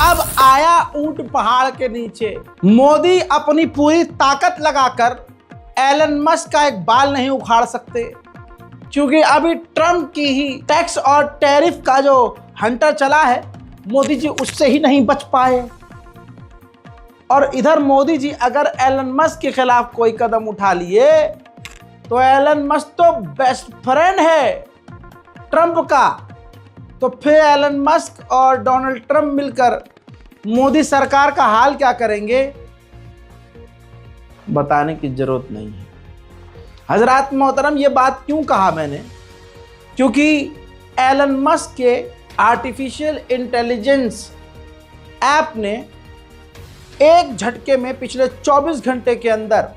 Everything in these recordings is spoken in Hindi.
अब आया ऊंट पहाड़ के नीचे। मोदी अपनी पूरी ताकत लगाकर एलन मस्क का एक बाल नहीं उखाड़ सकते, क्योंकि अभी ट्रम्प की ही टैक्स और टैरिफ का जो हंटर चला है, मोदी जी उससे ही नहीं बच पाए। और इधर मोदी जी अगर एलन मस्क के खिलाफ कोई कदम उठा लिए तो एलन मस्क तो बेस्ट फ्रेंड है ट्रम्प का, तो फिर एलन मस्क और डोनाल्ड ट्रम्प मिलकर मोदी सरकार का हाल क्या करेंगे, बताने की जरूरत नहीं है। हजरात मोहतरम, ये बात क्यों कहा मैंने, क्योंकि एलन मस्क के आर्टिफिशियल इंटेलिजेंस ऐप ने एक झटके में पिछले 24 घंटे के अंदर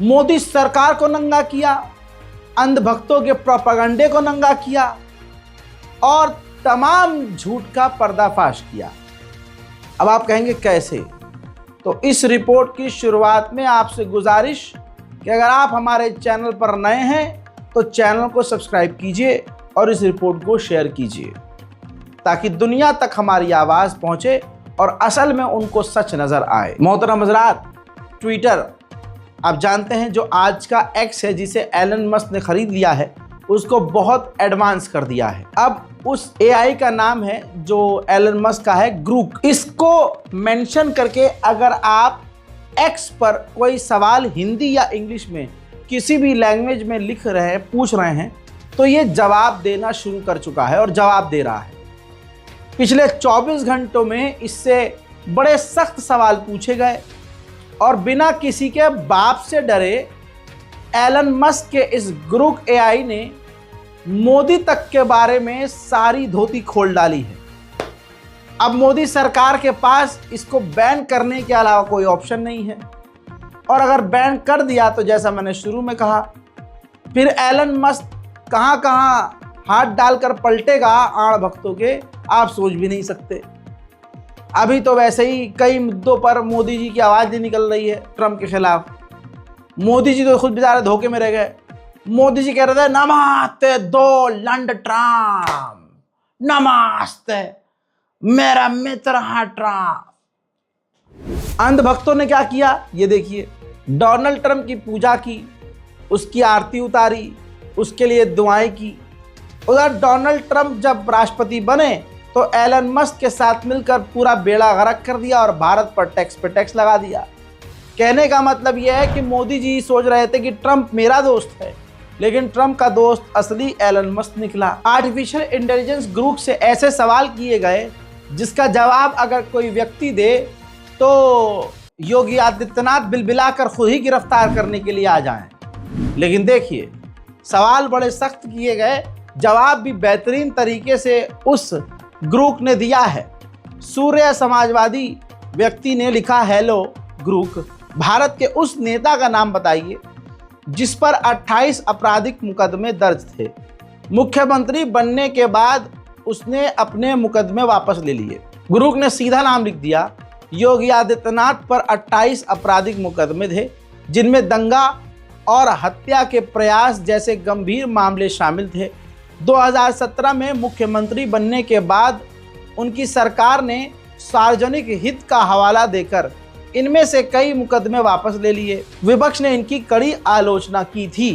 मोदी सरकार को नंगा किया, अंधभक्तों के प्रोपेगेंडे को नंगा किया और तमाम झूठ का पर्दाफाश किया। अब आप कहेंगे कैसे, तो इस रिपोर्ट की शुरुआत में आपसे गुजारिश कि अगर आप हमारे चैनल पर नए हैं तो चैनल को सब्सक्राइब कीजिए और इस रिपोर्ट को शेयर कीजिए, ताकि दुनिया तक हमारी आवाज़ पहुंचे और असल में उनको सच नज़र आए। मोहतरम हज़रात, ट्विटर आप जानते हैं जो आज का एक्स है, जिसे एलन मस्क ने खरीद लिया है, उसको बहुत एडवांस कर दिया है। अब उस एआई का नाम है जो एलन मस्क का है, ग्रूक। इसको मेंशन करके अगर आप एक्स पर कोई सवाल हिंदी या इंग्लिश में किसी भी लैंग्वेज में लिख रहे हैं, पूछ रहे हैं, तो ये जवाब देना शुरू कर चुका है और जवाब दे रहा है। पिछले 24 घंटों में इससे बड़े सख्त सवाल पूछे गए और बिना किसी के बाप से डरे एलन मस्क के इस ग्रूक एआई ने मोदी तक के बारे में सारी धोती खोल डाली है। अब मोदी सरकार के पास इसको बैन करने के अलावा कोई ऑप्शन नहीं है, और अगर बैन कर दिया तो जैसा मैंने शुरू में कहा, फिर एलन मस्क कहां कहां हाथ डालकर पलटेगा आड़ भक्तों के, आप सोच भी नहीं सकते। अभी तो वैसे ही कई मुद्दों पर मोदी जी की आवाज़ नहीं निकल रही है ट्रम्प के खिलाफ। मोदी जी तो खुद बेचारे धोखे में रह गए। मोदी जी कह रहे थे नमस्ते डोनाल्ड ट्रम्प, नमस्ते मेरा मित्र है ट्रम्प। अंधभक्तों ने क्या किया ये देखिए, डोनाल्ड ट्रम्प की पूजा की, उसकी आरती उतारी, उसके लिए दुआएं की। उधर डोनाल्ड ट्रम्प जब राष्ट्रपति बने तो एलन मस्क के साथ मिलकर पूरा बेड़ा गर्क कर दिया और भारत पर टैक्स पे टैक्स लगा दिया। कहने का मतलब यह है कि मोदी जी सोच रहे थे कि ट्रम्प मेरा दोस्त है, लेकिन ट्रम्प का दोस्त असली एलन मस्क निकला। आर्टिफिशियल इंटेलिजेंस ग्रुप से ऐसे सवाल किए गए जिसका जवाब अगर कोई व्यक्ति दे तो योगी आदित्यनाथ बिलबिलाकर खुद ही गिरफ्तार करने के लिए आ जाएं। लेकिन देखिए, सवाल बड़े सख्त किए गए, जवाब भी बेहतरीन तरीके से उस ग्रुप ने दिया है। सूर्य समाजवादी व्यक्ति ने लिखा, हेलो ग्रुप, भारत के उस नेता का नाम बताइए जिस पर 28 आपराधिक मुकदमे दर्ज थे। मुख्यमंत्री बनने के बाद उसने अपने मुकदमे वापस ले लिए। ग्रुप ने सीधा नाम लिख दिया, योगी आदित्यनाथ पर 28 आपराधिक मुकदमे थे, जिनमें दंगा और हत्या के प्रयास जैसे गंभीर मामले शामिल थे। 2017 में मुख्यमंत्री बनने के बाद उनकी सरकार ने सार्वजनिक हित का हवाला देकर इनमें से कई मुकदमे वापस ले लिए। विपक्ष ने इनकी कड़ी आलोचना की थी।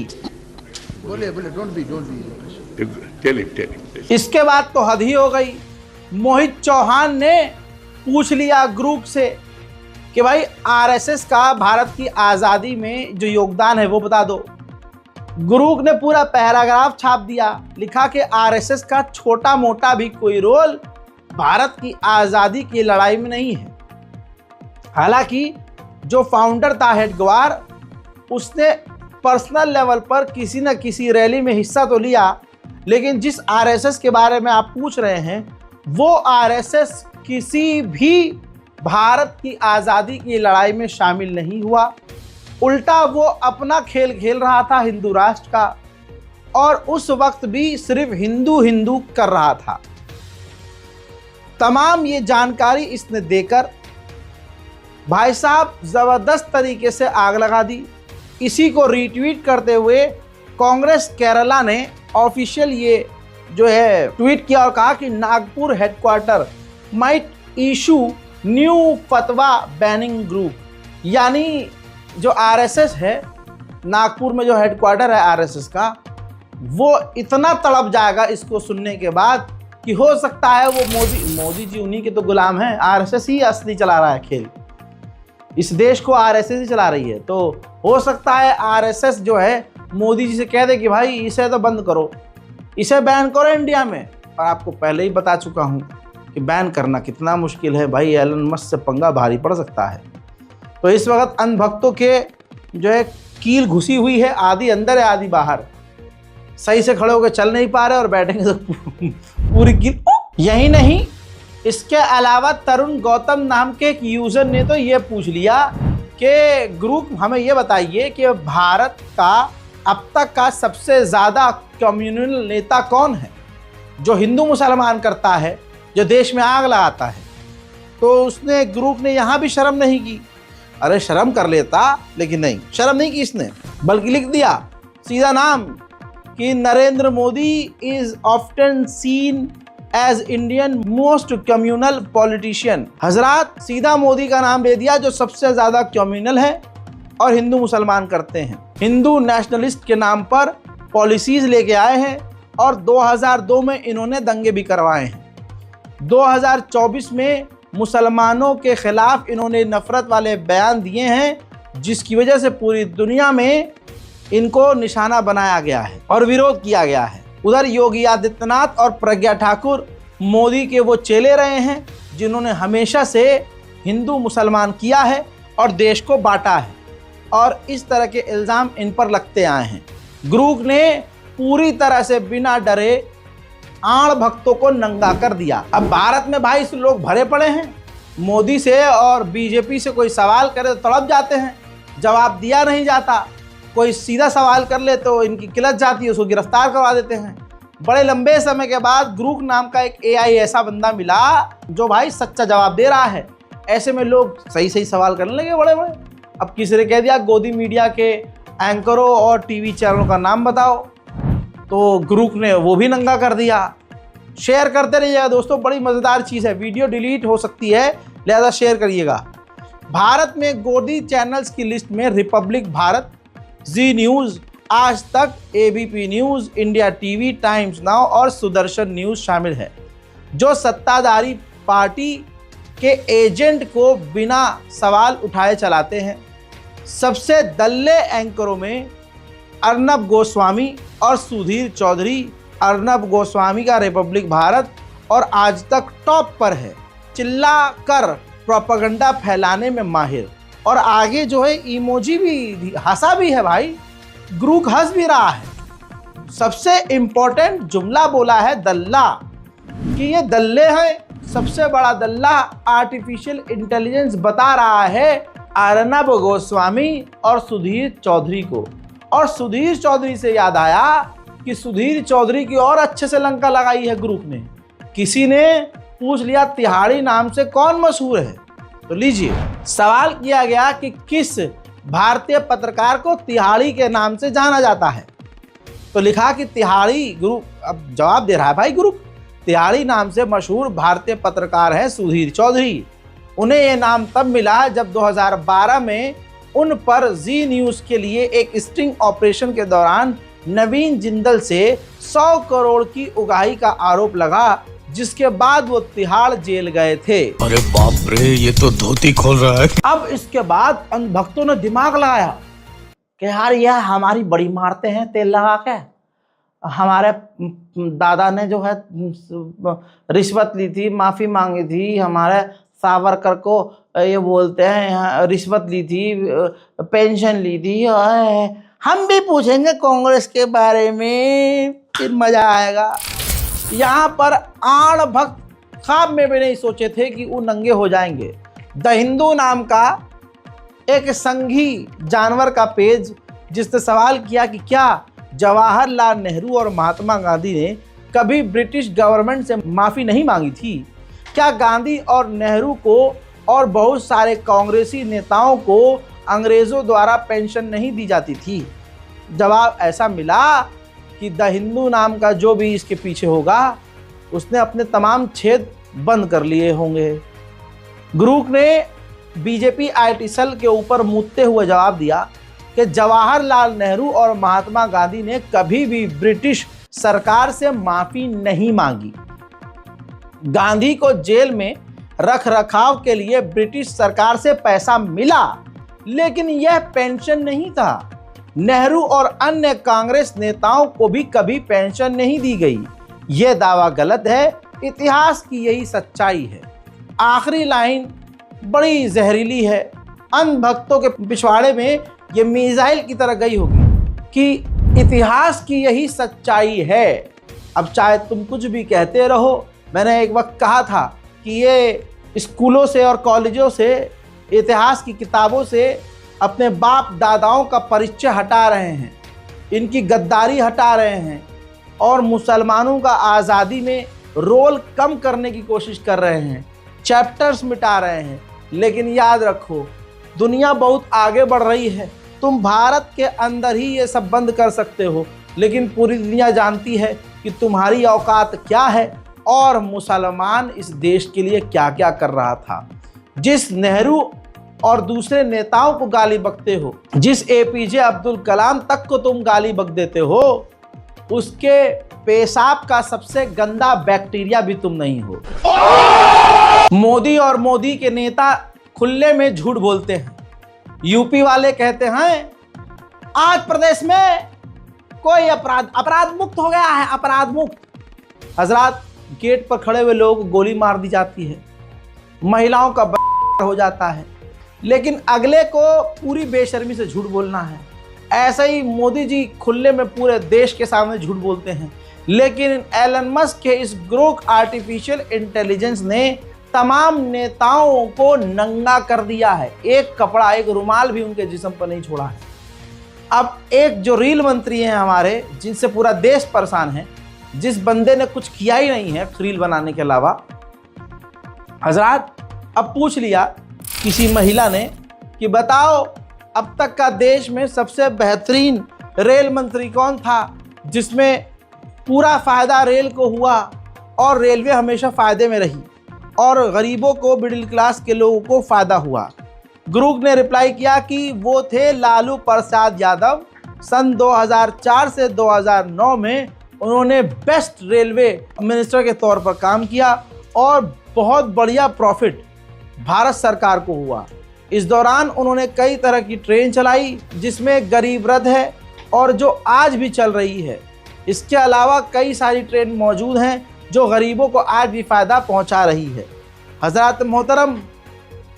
इसके बाद तो हद ही हो गई। मोहित चौहान ने पूछ लिया ग्रुप से कि भाई आरएसएस का भारत की आज़ादी में जो योगदान है वो बता दो। ग्रुप ने पूरा पैराग्राफ छाप दिया, लिखा कि आरएसएस का छोटा मोटा भी कोई रोल भारत की आज़ादी की लड़ाई में नहीं है। हालांकि जो फाउंडर था हेडगेवार, उसने पर्सनल लेवल पर किसी न किसी रैली में हिस्सा तो लिया, लेकिन जिस आरएसएस के बारे में आप पूछ रहे हैं वो आरएसएस किसी भी भारत की आज़ादी की लड़ाई में शामिल नहीं हुआ। उल्टा वो अपना खेल खेल रहा था हिंदू राष्ट्र का, और उस वक्त भी सिर्फ हिंदू हिंदू कर रहा था। तमाम ये जानकारी इसने देकर भाई साहब ज़बरदस्त तरीके से आग लगा दी। इसी को रीट्वीट करते हुए कांग्रेस केरला ने ऑफिशियल ये जो है ट्वीट किया और कहा कि Nagpur headquarter might issue new फतवा बैनिंग ग्रुप, यानी जो आरएसएस है, नागपुर में जो हेडक्वार्टर है आरएसएस का, वो इतना तड़प जाएगा इसको सुनने के बाद कि हो सकता है वो मोदी जी उन्हीं के तो गुलाम हैं। आरएसएस ही असली चला रहा है खेल, इस देश को आरएसएस ही चला रही है। तो हो सकता है आरएसएस जो है मोदी जी से कह दे कि भाई इसे तो बंद करो, इसे बैन करो इंडिया में। और आपको पहले ही बता चुका हूँ कि बैन करना कितना मुश्किल है भाई, एलन मस्क से पंगा भारी पड़ सकता है। तो इस वक्त अंधभक्तों के जो है कील घुसी हुई है, आधी अंदर है आधी बाहर, सही से खड़े होकर चल नहीं पा रहे और बैठेंगे तो पूरी कील। यही नहीं, इसके अलावा तरुण गौतम नाम के एक यूजर ने तो ये पूछ लिया कि ग्रुप हमें ये बताइए कि भारत का अब तक का सबसे ज़्यादा कम्युनल नेता कौन है, जो हिंदू मुसलमान करता है, जो देश में आग लगाता है। तो उसने ग्रुप ने यहाँ भी शर्म नहीं की। अरे शर्म कर लेता, लेकिन नहीं, शर्म नहीं की इसने, बल्कि लिख दिया सीधा नाम कि Narendra Modi is often seen as Indian most communal politician. हजरात सीधा मोदी का नाम दे दिया, जो सबसे ज्यादा कम्युनल है और हिंदू मुसलमान करते हैं। हिंदू नेशनलिस्ट के नाम पर पॉलिसीज लेके आए हैं और 2002 में इन्होंने दंगे भी करवाए हैं। 2024 में मुसलमानों के खिलाफ इन्होंने नफरत वाले बयान दिए हैं, जिसकी वजह से पूरी दुनिया में इनको निशाना बनाया गया है और विरोध किया गया है। उधर योगी आदित्यनाथ और प्रज्ञा ठाकुर मोदी के वो चेले रहे हैं जिन्होंने हमेशा से हिंदू मुसलमान किया है और देश को बांटा है, और इस तरह के इल्ज़ाम इन पर लगते आए हैं। ग्रुप ने पूरी तरह से बिना डरे आड़ भक्तों को नंगा कर दिया। अब भारत में भाई लोग भरे पड़े हैं, मोदी से और बीजेपी से कोई सवाल करे तो तड़प जाते हैं, जवाब दिया नहीं जाता। कोई सीधा सवाल कर ले तो इनकी किलत जाती है, उसको गिरफ्तार करवा देते हैं। बड़े लंबे समय के बाद ग्रुप नाम का एक एआई ऐसा बंदा मिला जो भाई सच्चा जवाब दे रहा है। ऐसे में लोग सही सही सवाल करने लगे बड़े बड़े। अब किसी ने कह दिया गोदी मीडिया के एंकरों और टीवी चैनलों का नाम बताओ, तो ग्रुप ने वो भी नंगा कर दिया। शेयर करते रहिएगा दोस्तों, बड़ी मज़ेदार चीज़ है। वीडियो डिलीट हो सकती है, लिहाजा शेयर करिएगा। भारत में गोदी चैनल्स की लिस्ट में रिपब्लिक भारत, जी न्यूज़, आज तक, ABP news, India TV, times now और सुदर्शन न्यूज़ शामिल है, जो सत्ताधारी पार्टी के एजेंट को बिना सवाल उठाए चलाते हैं। सबसे दल्ले एंकरों में अर्नब गोस्वामी और सुधीर चौधरी। अर्नब गोस्वामी का रिपब्लिक भारत और आज तक टॉप पर है, चिल्ला कर प्रोपेगेंडा फैलाने में माहिर। और आगे जो है इमोजी भी, हंसा भी है भाई, ग्रुप हंस भी रहा है। सबसे इम्पोर्टेंट जुमला बोला है दल्ला, कि ये दल्ले हैं। सबसे बड़ा दल्ला आर्टिफिशियल इंटेलिजेंस बता रहा है अर्नब गोस्वामी और सुधीर चौधरी को। और सुधीर चौधरी से याद आया कि सुधीर चौधरी की और अच्छे से लंका लगाई है ग्रुप ने। किसी ने पूछ लिया तिहाड़ी नाम से कौन मशहूर है, तो लीजिए सवाल किया गया कि किस भारतीय पत्रकार को तिहाड़ी के नाम से जाना जाता है, तो लिखा कि तिहाड़ी। ग्रुप अब जवाब दे रहा है भाई ग्रुप, तिहाड़ी नाम से मशहूर भारतीय पत्रकार हैं सुधीर चौधरी। उन्हें ये नाम तब मिला जब 2012 में उन पर जी न्यूज़ के लिए एक स्टिंग ऑपरेशन के दौरान नवीन जिंदल से 100 करोड़ की उगाही का आरोप लगा, जिसके बाद वो तिहाड़ जेल गए थे। अरे बाप रे, ये तो धोती खोल रहा है। अब इसके बाद अंधभक्तों ने दिमाग लगाया कि यार यह हमारी बड़ी मारते हैं तेल लगा के। हमारे दादा ने जो है रिश्वत ली थी, माफ़ी मांगी थी, हमारे सावरकर को ये बोलते हैं रिश्वत ली थी, पेंशन ली थी। हम भी पूछेंगे कांग्रेस के बारे में, फिर मज़ा आएगा। यहाँ पर आड़ भक्त ख्वाब में भी नहीं सोचे थे कि वो नंगे हो जाएंगे। द हिंदू नाम का एक संघी जानवर का पेज, जिसने सवाल किया कि क्या जवाहरलाल नेहरू और महात्मा गांधी ने कभी ब्रिटिश गवर्नमेंट से माफ़ी नहीं मांगी थी? क्या गांधी और नेहरू को और बहुत सारे कांग्रेसी नेताओं को अंग्रेज़ों द्वारा पेंशन नहीं दी जाती थी? जवाब ऐसा मिला कि द हिंदू नाम का जो भी इसके पीछे होगा, उसने अपने तमाम छेद बंद कर लिए होंगे। गुरूक ने बीजेपी आईटी सेल के ऊपर मुद्दते हुए जवाब दिया कि जवाहरलाल नेहरू और महात्मा गांधी ने कभी भी ब्रिटिश सरकार से माफी नहीं मांगी। गांधी को जेल में रख रखाव के लिए ब्रिटिश सरकार से पैसा मिला, लेकिन यह पेंशन नहीं था। नेहरू और अन्य कांग्रेस नेताओं को भी कभी पेंशन नहीं दी गई। यह दावा गलत है, इतिहास की यही सच्चाई है। आखिरी लाइन बड़ी जहरीली है। अंधभक्तों के पिछवाड़े में ये मिसाइल की तरह गई होगी कि इतिहास की यही सच्चाई है। अब चाहे तुम कुछ भी कहते रहो, मैंने एक वक्त कहा था कि ये स्कूलों से और कॉलेजों से, इतिहास की किताबों से अपने बाप दादाओं का परिचय हटा रहे हैं, इनकी गद्दारी हटा रहे हैं और मुसलमानों का आज़ादी में रोल कम करने की कोशिश कर रहे हैं, चैप्टर्स मिटा रहे हैं। लेकिन याद रखो, दुनिया बहुत आगे बढ़ रही है। तुम भारत के अंदर ही ये सब बंद कर सकते हो, लेकिन पूरी दुनिया जानती है कि तुम्हारी औकात क्या है और मुसलमान इस देश के लिए क्या क्या कर रहा था। जिस नेहरू और दूसरे नेताओं को गाली बकते हो, जिस एपीजे अब्दुल कलाम तक को तुम गाली बक देते हो, उसके पेशाब का सबसे गंदा बैक्टीरिया भी तुम नहीं हो। मोदी और मोदी के नेता खुले में झूठ बोलते हैं। यूपी वाले कहते हैं आज प्रदेश में कोई अपराध मुक्त हो गया है, अपराध मुक्त। हजरात, गेट पर खड़े हुए लोगों को गोली मार दी जाती है, महिलाओं का हो जाता है, लेकिन अगले को पूरी बेशर्मी से झूठ बोलना है। ऐसे ही मोदी जी खुले में पूरे देश के सामने झूठ बोलते हैं। लेकिन एलन मस्क के इस ग्रोक आर्टिफिशियल इंटेलिजेंस ने तमाम नेताओं को नंगा कर दिया है। एक कपड़ा, एक रुमाल भी उनके जिस्म पर नहीं छोड़ा है। अब एक जो रील मंत्री हैं हमारे, जिनसे पूरा देश परेशान है, जिस बंदे ने कुछ किया ही नहीं है रील बनाने के अलावा, हजरात अब पूछ लिया किसी महिला ने कि बताओ अब तक का देश में सबसे बेहतरीन रेल मंत्री कौन था, जिसमें पूरा फ़ायदा रेल को हुआ और रेलवे हमेशा फ़ायदे में रही और गरीबों को, मिडिल क्लास के लोगों को फ़ायदा हुआ। ग्रुप ने रिप्लाई किया कि वो थे लालू प्रसाद यादव। सन 2004 से 2009 में उन्होंने बेस्ट रेलवे मिनिस्टर के तौर पर काम किया और बहुत बढ़िया प्रॉफिट भारत सरकार को हुआ। इस दौरान उन्होंने कई तरह की ट्रेन चलाई, जिसमें गरीब रथ है और जो आज भी चल रही है। इसके अलावा कई सारी ट्रेन मौजूद हैं जो गरीबों को आज भी फ़ायदा पहुंचा रही है। हज़रात मोहतरम,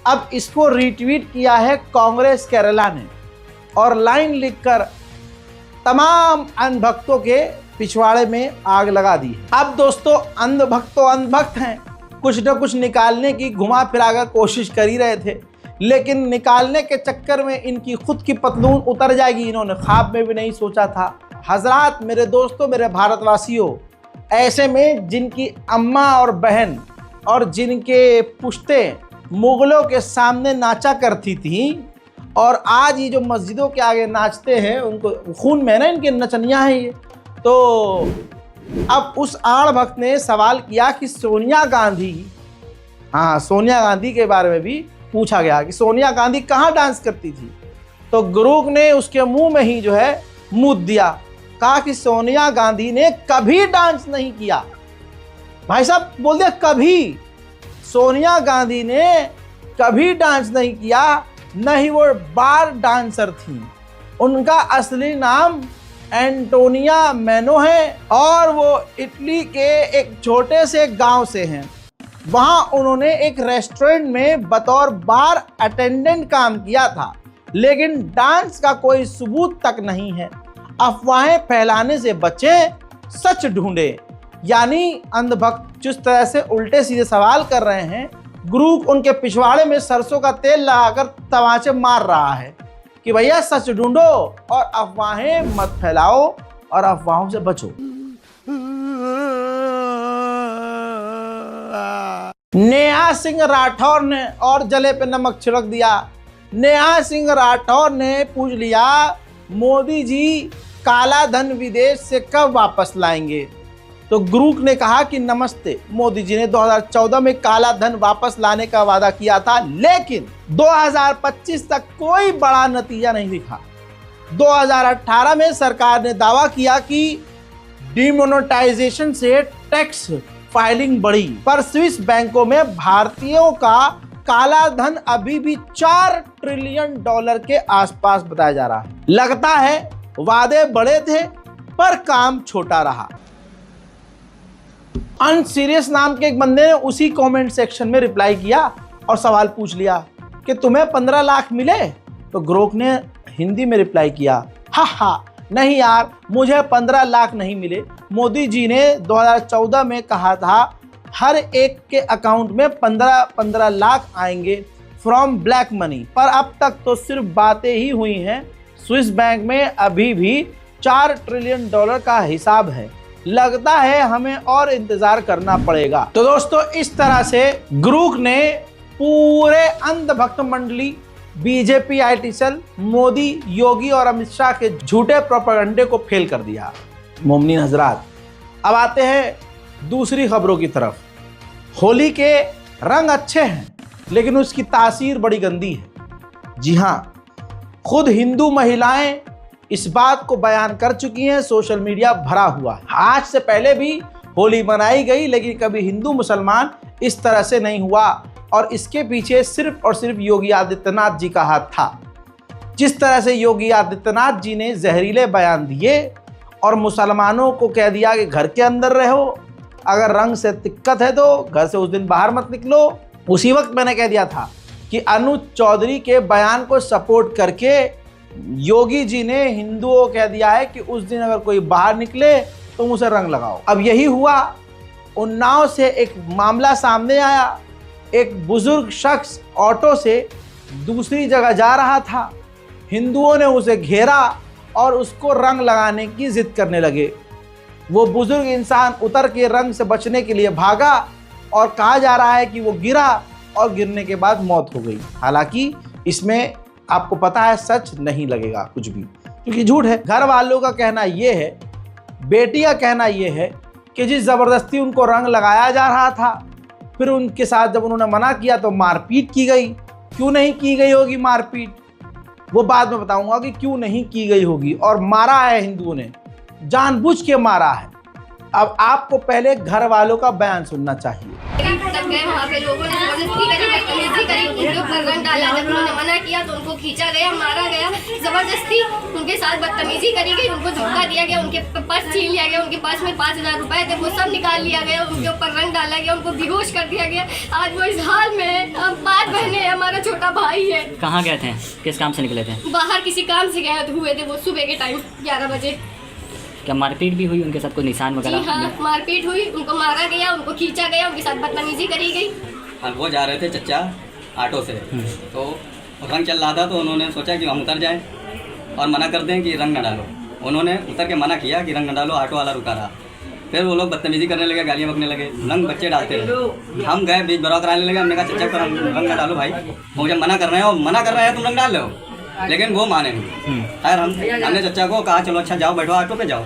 अब इसको रीट्वीट किया है कांग्रेस केरला ने और लाइन लिखकर तमाम अंधभक्तों के पिछवाड़े में आग लगा दी है। अब दोस्तों, अंधभक्त हैं, कुछ न कुछ निकालने की घुमा फिरा कर कोशिश कर ही रहे थे, लेकिन निकालने के चक्कर में इनकी खुद की पतलून उतर जाएगी, इन्होंने ख्वाब में भी नहीं सोचा था। हजरात, मेरे दोस्तों, मेरे भारतवासियों, ऐसे में जिनकी अम्मा और बहन और जिनके पुश्ते मुगलों के सामने नाचा करती थी और आज ये जो मस्जिदों के आगे नाचते हैं, उनको खून में ना इनके नचनियाँ हैं ये। तो अब उस आड़ भक्त ने सवाल किया कि सोनिया गांधी, सोनिया गांधी के बारे में भी पूछा गया कि सोनिया गांधी कहाँ डांस करती थी। तो ग्रुप ने उसके मुंह में ही जो है मुद्द दिया, कहा कि सोनिया गांधी ने कभी डांस नहीं किया। भाई साहब बोल दिया कभी, सोनिया गांधी ने कभी डांस नहीं किया, न ही वो बार डांसर थी। उनका असली नाम एंटोनिया मैनो है और वो इटली के एक छोटे से गांव से हैं। वहाँ उन्होंने एक रेस्टोरेंट में बतौर बार अटेंडेंट काम किया था, लेकिन डांस का कोई सबूत तक नहीं है। अफवाहें फैलाने से बचें, सच ढूंढें। यानी अंधभक्त जिस तरह से उल्टे सीधे सवाल कर रहे हैं, ग्रुप उनके पिछवाड़े में सरसों का तेल लगाकर तमाचे मार रहा है कि भैया सच ढूंढो और अफवाहें मत फैलाओ और अफवाहों से बचो। नेहा सिंह राठौर ने और जले पे नमक छिड़क दिया। नेहा सिंह राठौर ने पूछ लिया, मोदी जी काला धन विदेश से कब वापस लाएंगे। तो ग्रुप ने कहा कि नमस्ते, मोदी जी ने 2014 में काला धन वापस लाने का वादा किया था, लेकिन 2025 तक कोई बड़ा नतीजा नहीं दिखा। 2018 में सरकार ने दावा किया कि डिमोनेटाइजेशन से टैक्स फाइलिंग बढ़ी, पर स्विस बैंकों में भारतीयों का काला धन अभी भी $4 ट्रिलियन के आसपास बताया जा रहा है। लगता है वादे बड़े थे पर काम छोटा रहा। अनसीरियस नाम के एक बंदे ने उसी कमेंट सेक्शन में रिप्लाई किया और सवाल पूछ लिया कि तुम्हें 15 लाख मिले? तो ग्रोक ने हिंदी में रिप्लाई किया, हा नहीं यार, मुझे 15 लाख नहीं मिले। मोदी जी ने 2014 में कहा था हर एक के अकाउंट में 15 लाख आएंगे फ्रॉम ब्लैक मनी, पर अब तक तो सिर्फ बातें ही हुई हैं। स्विस बैंक में अभी भी $4 ट्रिलियन का हिसाब है। लगता है हमें और इंतजार करना पड़ेगा। तो दोस्तों, इस तरह से ग्रुप ने पूरे अंधभक्त मंडली बीजेपी IT सेल, मोदी, योगी और अमित शाह के झूठे प्रोपेगेंडे को फेल कर दिया। मोमिनीन हजरात, अब आते हैं दूसरी खबरों की तरफ। होली के रंग अच्छे हैं लेकिन उसकी तासीर बड़ी गंदी है। जी हाँ, खुद हिंदू महिलाएं इस बात को बयान कर चुकी हैं, सोशल मीडिया भरा हुआ है। आज से पहले भी होली मनाई गई लेकिन कभी हिंदू मुसलमान इस तरह से नहीं हुआ, और इसके पीछे सिर्फ और सिर्फ योगी आदित्यनाथ जी का हाथ था। जिस तरह से योगी आदित्यनाथ जी ने जहरीले बयान दिए और मुसलमानों को कह दिया कि घर के अंदर रहो, अगर रंग से दिक्कत है तो घर से उस दिन बाहर मत निकलो। उसी वक्त मैंने कह दिया था कि अनुज चौधरी के बयान को सपोर्ट करके योगी जी ने हिंदुओं को कह दिया है कि उस दिन अगर कोई बाहर निकले तुम उसे रंग लगाओ। अब यही हुआ। उन्नाव से एक मामला सामने आया। एक बुजुर्ग शख्स ऑटो से दूसरी जगह जा रहा था, हिंदुओं ने उसे घेरा और उसको रंग लगाने की जिद करने लगे। वो बुजुर्ग इंसान उतर के रंग से बचने के लिए भागा और कहा जा रहा है कि वो गिरा और गिरने के बाद मौत हो गई। हालांकि इसमें आपको पता है सच नहीं लगेगा कुछ भी, क्योंकि झूठ है। घर वालों का कहना ये है, बेटी का कहना ये है कि जिस ज़बरदस्ती उनको रंग लगाया जा रहा था, फिर उनके साथ जब उन्होंने मना किया तो मारपीट की गई। क्यों नहीं की गई होगी मारपीट, वो बाद में बताऊंगा कि क्यों नहीं की गई होगी। और मारा है हिंदुओं ने, जानबूझ के मारा है। अब आपको पहले घर वालों का बयान सुनना चाहिए। वहाँ पे लोगों ने जबरदस्ती करी, बदतमीजी करी, उनके ऊपर रंग डाला। जब उन्होंने मना किया तो उनको खींचा गया, मारा गया, जबरदस्ती उनके साथ बदतमीजी करी गई, उनको धोखा दिया गया, उनके पर्स छीन लिया गया, उनके पास में 5000 रुपए थे वो सब निकाल लिया गया, उनके ऊपर रंग डाला गया, उनको बेहोश कर दिया गया। आज वो इस हाल में है। हम 5 बहनें हैं, हमारा छोटा भाई है। कहाँ गए थे, किस काम से निकले थे? बाहर किसी काम से गए हुए थे वो, सुबह के टाइम 11 बजे। क्या मारपीट भी हुई उनके साथ, कोई निशान वगैरह? जी हाँ, मारपीट हुई, उनको मारा गया, उनको खींचा गया, उनके साथ बदतमीजी करी गई। वो जा रहे थे चच्चा ऑटो से, तो रंग चल रहा था तो उन्होंने सोचा कि हम उतर जाएं और मना कर दें कि रंग न डालो। उन्होंने उतर के मना किया कि रंग न डालो, ऑटो वाला रुका रहा। फिर वो लोग बदतमीजी करने लगे, गालियाँ बकने लगे, रंग बच्चे डालते रहे। हम गए बीच बराव कराने लगे, हमने कहा चच्चा को रंग न डालो भाई, मुझे मना कर रहे हो, मना कर रहे हैं तुम रंग डाल लो, लेकिन वो माने नहीं। खैर हमने चच्चा को कहा चलो अच्छा जाओ, बैठो ऑटो पे जाओ,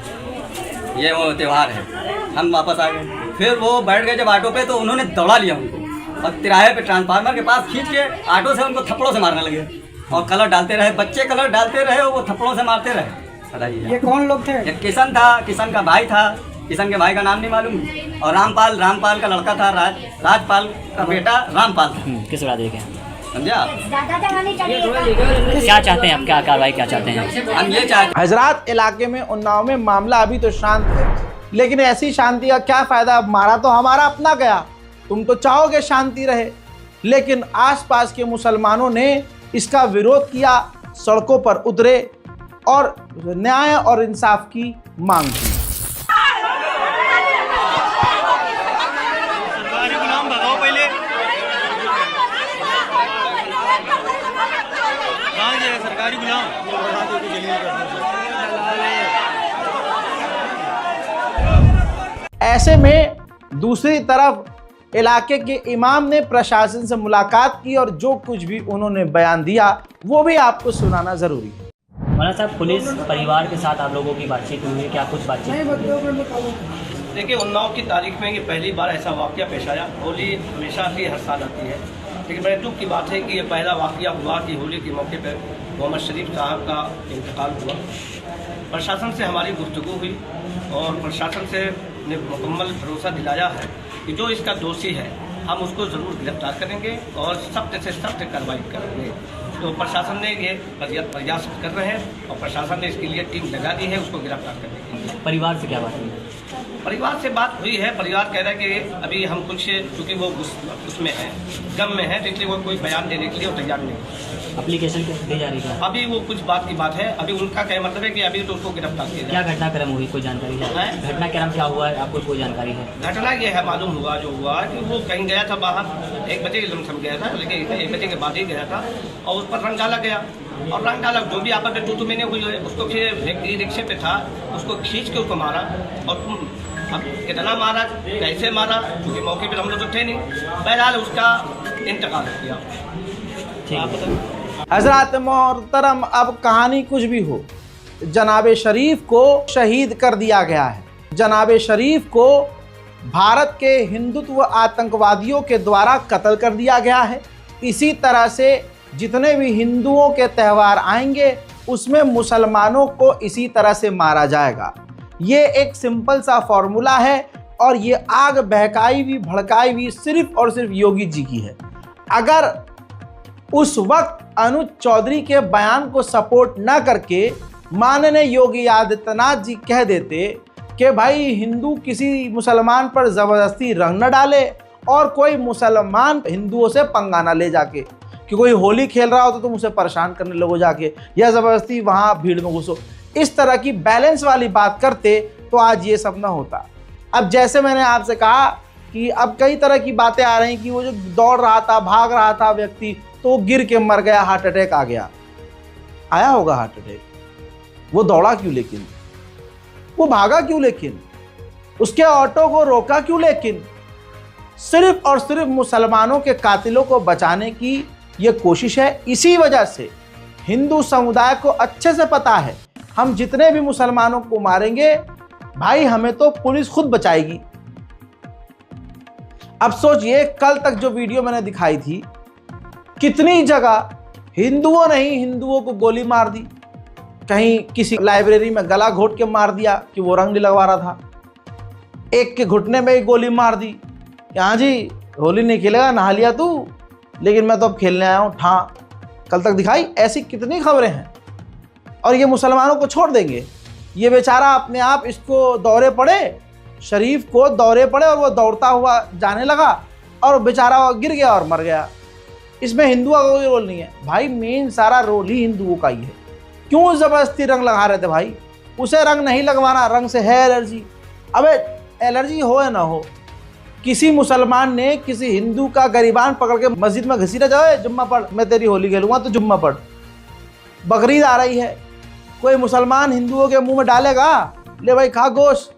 ये वो त्यौहार है। हम वापस आ गए। फिर वो बैठ गए जब ऑटो पे तो उन्होंने दौड़ा लिया उनको और तिराहे पे ट्रांसफार्मर के पास खींच के ऑटो से उनको थप्पड़ों से मारने लगे और कलर डालते रहे, बच्चे कलर डालते रहे, वो थप्पड़ों से मारते रहे। बताइए ये कौन लोग थे? एक किशन था, किशन का भाई था, किशन के भाई का नाम नहीं मालूम, और रामपाल का लड़का था, राजपाल का बेटा रामपाल था। किस राधे के? समझा आप? क्या चाहते हैं आप, क्या कार्रवाई क्या चाहते हैं? हम ये चाहते हजरात, इलाके में उन्नाव में मामला अभी तो शांत है, लेकिन ऐसी शांति का क्या फायदा? मारा तो हमारा अपना गया, तुम तो चाहोगे शांति रहे, लेकिन आसपास के मुसलमानों ने इसका विरोध किया, सड़कों पर उतरे और न्याय और इंसाफ की मांग की। सरकारी गुलाम ऐसे में दूसरी तरफ इलाके के इमाम ने प्रशासन से मुलाकात की और जो कुछ भी उन्होंने बयान दिया वो भी आपको सुनाना जरूरी है। मौलाना साहब, पुलिस परिवार के साथ आप लोगों की बातचीत हुई है क्या? कुछ बातचीत? देखिए, उन्नाव की तारीख में ये पहली बार ऐसा वाक़या पेश आया। होली हमेशा आती है, हर साल आती है, लेकिन बड़े दुख की बात है कि ये पहला वाक़या हुआ कि होली के मौके पर मोहम्मद शरीफ साहब का इंतकाल हुआ। प्रशासन से हमारी गुफ्तगू हुई और प्रशासन से ने मुकम्मल भरोसा दिलाया है कि जो इसका दोषी है हम उसको ज़रूर गिरफ्तार करेंगे और सख्त से सख्त कार्रवाई करेंगे। तो प्रशासन ने ये प्रयास कर रहे हैं और प्रशासन ने इसके लिए टीम लगा दी है उसको गिरफ्तार करने के लिए। परिवार से क्या बात हुई? परिवार से बात हुई है। परिवार कह रहा है कि अभी हम कुछ, चूँकि वो उसमें है, गम में है, तो इसलिए वो कोई बयान देने के लिए वो तैयार नहीं। एप्लीकेशन दी जा रही है? अभी वो कुछ बात की बात है। अभी उनका क्या मतलब है कि अभी तो उसको गिरफ्तार किया क्या जाए। घटनाक्रम हुई, कोई जानकारी है? घटनाक्रम क्या हुआ है, आपको कोई जानकारी है? घटना ये है, मालूम हुआ जो हुआ कि वो कहीं गया था बाहर, 1 बजे के लमसम गया था, लेकिन 1 बजे के बाद ही गया था और उस पर रंग डाला गया। और रंग डाला, जो भी आपस में तू मैंने हुई है, उसको फिर रिक्शे पे था, उसको खींच के उसको मारा। और अब कितना मारा, कैसे मारा, क्योंकि मौके पर हम लोग तो थे नहीं। बहरहाल उसका इंतकाल हो गया। हजरत मोहतरम, अब कहानी कुछ भी हो, जनाब शरीफ को शहीद कर दिया गया है। जनाब शरीफ को भारत के हिंदुत्व आतंकवादियों के द्वारा कत्ल कर दिया गया है। इसी तरह से जितने भी हिंदुओं के त्यौहार आएंगे उसमें मुसलमानों को इसी तरह से मारा जाएगा। ये एक सिंपल सा फॉर्मूला है और ये आग बहकाई हुई भड़काई हुई सिर्फ और सिर्फ योगी जी की है। अगर उस वक्त अनुज चौधरी के बयान को सपोर्ट न करके माननीय योगी आदित्यनाथ जी कह देते कि भाई हिंदू किसी मुसलमान पर ज़बरदस्ती रंग न डाले और कोई मुसलमान हिंदुओं से पंगा ना ले जाके, कि कोई होली खेल रहा हो तो तुम उसे परेशान करने लगो जाके या ज़बरदस्ती वहाँ भीड़ में घुसो, इस तरह की बैलेंस वाली बात करते तो आज ये सब ना होता। अब जैसे मैंने आपसे कहा कि अब कई तरह की बातें आ रही कि वो जो दौड़ रहा था, भाग रहा था व्यक्ति, तो वो गिर के मर गया, हार्ट अटैक आ गया। आया होगा हार्ट अटैक, वो दौड़ा क्यों, लेकिन वो भागा क्यों, लेकिन उसके ऑटो को रोका क्यों, लेकिन सिर्फ और सिर्फ मुसलमानों के कातिलों को बचाने की ये कोशिश है। इसी वजह से हिंदू समुदाय को अच्छे से पता है हम जितने भी मुसलमानों को मारेंगे भाई हमें तो पुलिस खुद बचाएगी। अब सोचिए, कल तक जो वीडियो मैंने दिखाई थी, कितनी जगह हिंदुओं ने ही हिंदुओं को गोली मार दी। कहीं किसी लाइब्रेरी में गला घोट के मार दिया कि वो रंग नहीं लगवा रहा था, एक के घुटने में ही गोली मार दी, हाँ जी होली नहीं खेलेगा, नहा लिया तू, लेकिन मैं तो अब खेलने आया हूँ ठा। कल तक दिखाई, ऐसी कितनी खबरें हैं। और ये मुसलमानों को छोड़ देंगे, ये बेचारा अपने आप इसको दौरे पड़े, शरीफ को दौरे पड़े और वो दौड़ता हुआ जाने लगा और बेचारा गिर गया और मर गया। इसमें हिंदुओं का कोई रोल नहीं है भाई, मेन सारा रोल ही हिंदुओं का ही है। क्यों ज़बरदस्ती रंग लगा रहे थे भाई, उसे रंग नहीं लगवाना, रंग से है एलर्जी। अबे एलर्जी हो या ना हो, किसी मुसलमान ने किसी हिंदू का गरीबान पकड़ के मस्जिद में घसीटा, जाए जुम्मा पढ़, मैं तेरी होली खेलूंगा तो जुम्मा पढ़। बकरीद आ रही है, कोई मुसलमान हिंदुओं के मुंह में डालेगा ले भाई खा गोश्त,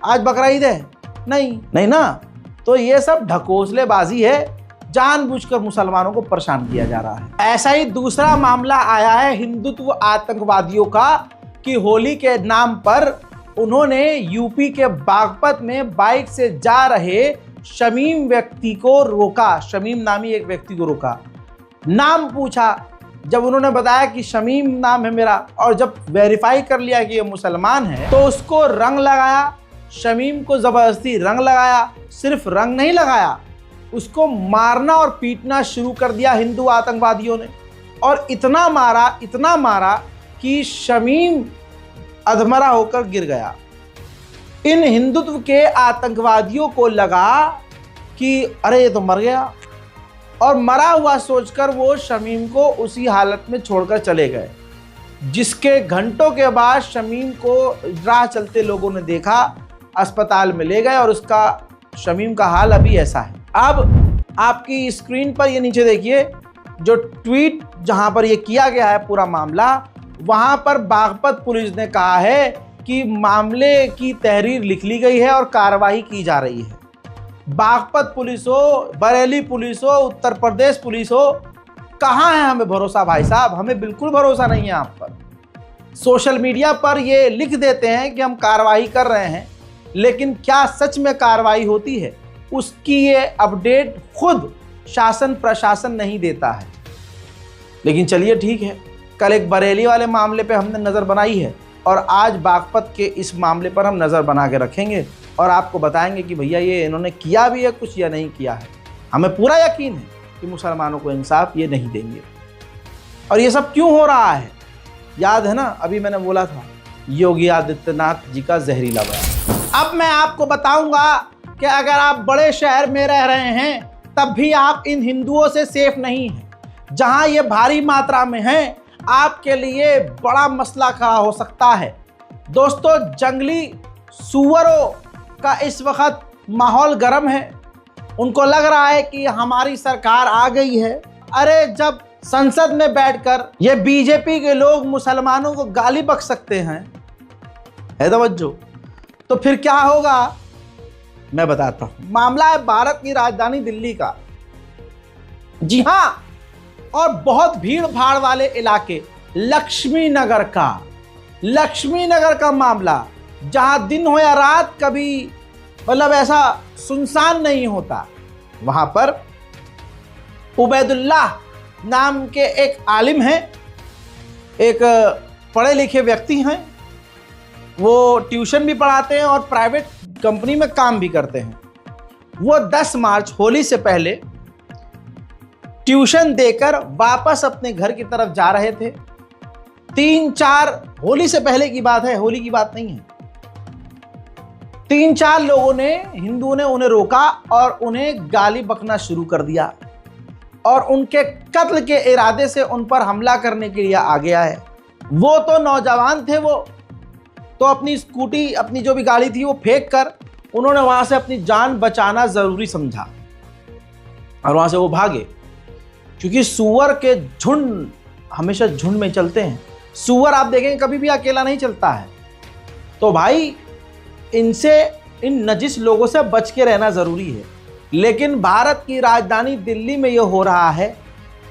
आज बकरीद है, नहीं ना। तो ये सब ढकोसलेबाजी है, जानबूझकर मुसलमानों को परेशान किया जा रहा है। ऐसा ही दूसरा मामला आया है हिंदुत्व आतंकवादियों का कि होली के नाम पर उन्होंने यूपी के बागपत में बाइक से जा रहे शमीम व्यक्ति को रोका। शमीम नामी एक व्यक्ति को रोका, नाम पूछा, जब उन्होंने बताया कि शमीम नाम है मेरा और जब वेरीफाई कर लिया कि ये मुसलमान है तो उसको रंग लगाया, शमीम को ज़बरदस्ती रंग लगाया। सिर्फ रंग नहीं लगाया, उसको मारना और पीटना शुरू कर दिया हिंदू आतंकवादियों ने। और इतना मारा कि शमीम अधमरा होकर गिर गया। इन हिंदुत्व के आतंकवादियों को लगा कि अरे ये तो मर गया, और मरा हुआ सोचकर वो शमीम को उसी हालत में छोड़कर चले गए, जिसके घंटों के बाद शमीम को राह चलते लोगों ने देखा, अस्पताल में ले गए और उसका शमीम का हाल अभी ऐसा है। अब आपकी स्क्रीन पर ये नीचे देखिए जो ट्वीट जहां पर ये किया गया है पूरा मामला, वहां पर बागपत पुलिस ने कहा है कि मामले की तहरीर लिख ली गई है और कार्रवाई की जा रही है। बागपत पुलिस हो, बरेली पुलिस हो, उत्तर प्रदेश पुलिस हो, कहाँ है हमें भरोसा भाई साहब, हमें बिल्कुल भरोसा नहीं है आप पर। सोशल मीडिया पर ये लिख देते हैं कि हम कार्रवाई कर रहे हैं, लेकिन क्या सच में कार्रवाई होती है, उसकी ये अपडेट खुद शासन प्रशासन नहीं देता है। लेकिन चलिए ठीक है, कल एक बरेली वाले मामले पे हमने नज़र बनाई है और आज बागपत के इस मामले पर हम नज़र बना के रखेंगे और आपको बताएंगे कि भैया ये इन्होंने किया भी है कुछ या नहीं किया है। हमें पूरा यकीन है कि मुसलमानों को इंसाफ ये नहीं देंगे। और ये सब क्यों हो रहा है? याद है ना, अभी मैंने बोला था योगी आदित्यनाथ जी का जहरीला बयान। अब मैं आपको बताऊंगा कि अगर आप बड़े शहर में रह रहे हैं तब भी आप इन हिंदुओं से सेफ नहीं हैं। जहां ये भारी मात्रा में हैं, आपके लिए बड़ा मसला खड़ा हो सकता है। दोस्तों, जंगली सूअरों का इस वक्त माहौल गर्म है। उनको लग रहा है कि हमारी सरकार आ गई है। अरे जब संसद में बैठकर ये बीजेपी के लोग मुसलमानों को गाली बक सकते हैं, है तवज्जो, तो फिर क्या होगा मैं बताता हूं। मामला है भारत की राजधानी दिल्ली का। जी हां, और बहुत भीड़ भाड़ वाले इलाके लक्ष्मी नगर का मामला, जहां दिन हो या रात कभी मतलब ऐसा सुनसान नहीं होता। वहां पर उबैदुल्लाह नाम के एक आलिम हैं, एक पढ़े लिखे व्यक्ति हैं। वो ट्यूशन भी पढ़ाते हैं और प्राइवेट कंपनी में काम भी करते हैं। वो 10 मार्च होली से पहले ट्यूशन देकर वापस अपने घर की तरफ जा रहे थे। 3-4 होली से पहले की बात है, होली की बात नहीं है। 3-4 लोगों ने, हिंदुओं ने उन्हें रोका और उन्हें गाली बकना शुरू कर दिया और उनके कत्ल के इरादे से उन पर हमला करने के लिए आ गया है। वो तो नौजवान थे, वो तो अपनी स्कूटी, अपनी जो भी गाड़ी थी वो फेंक कर उन्होंने वहां से अपनी जान बचाना जरूरी समझा और वहां से वो भागे। क्योंकि सूअर के झुंड हमेशा झुंड में चलते हैं। सूअर आप देखेंगे कभी भी अकेला नहीं चलता है। तो भाई इनसे, इन नजिस लोगों से बच के रहना ज़रूरी है। लेकिन भारत की राजधानी दिल्ली में ये हो रहा है